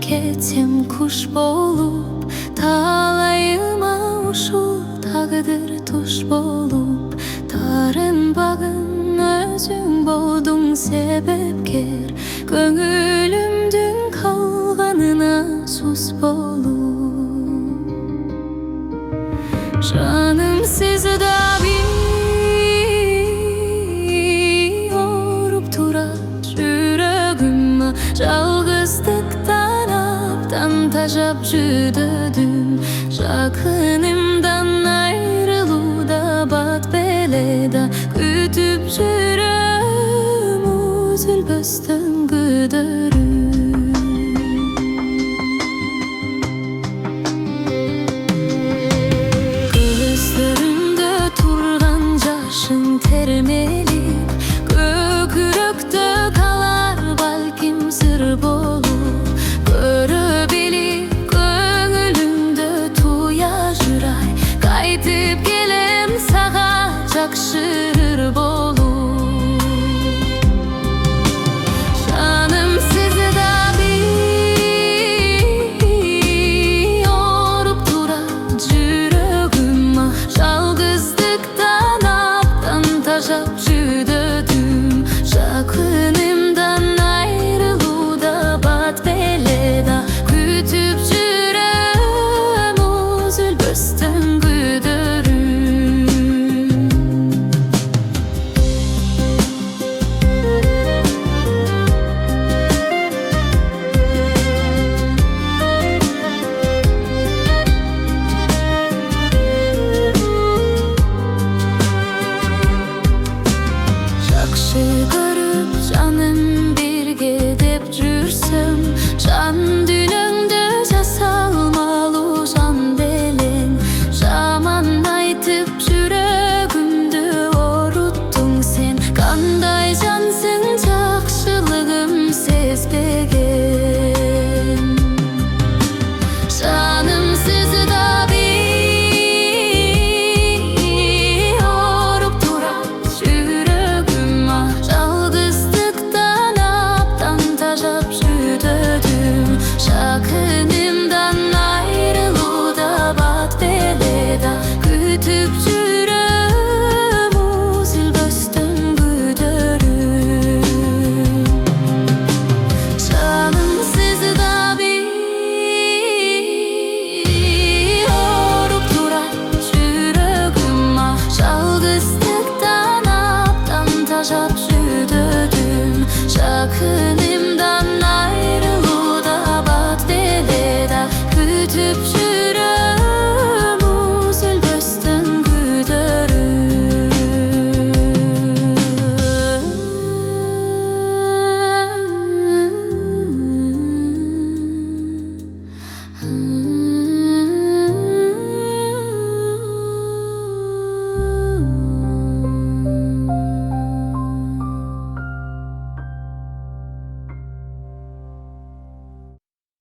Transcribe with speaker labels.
Speaker 1: кетем kuş bolup, талайыма ушул тагдыр туш болуп. Тарынбагын өзүң болдуң себепкер, көңүлүмдүн калганына сус болуп. Жаным сизда оруп турат жүрөгүм, жалгыздыктан аптан тажап жүдөдүм. Жакынымдан айрылууда бат беледа, күтүп жүрөм үзүлбөстөн күдөрүм. Көздөрүмдө турган жашың термелип, көкүрөктө калар балким сыр болуп. Көрө билип көңүлүмдө туя жүрай, кайтып келем сага жакшы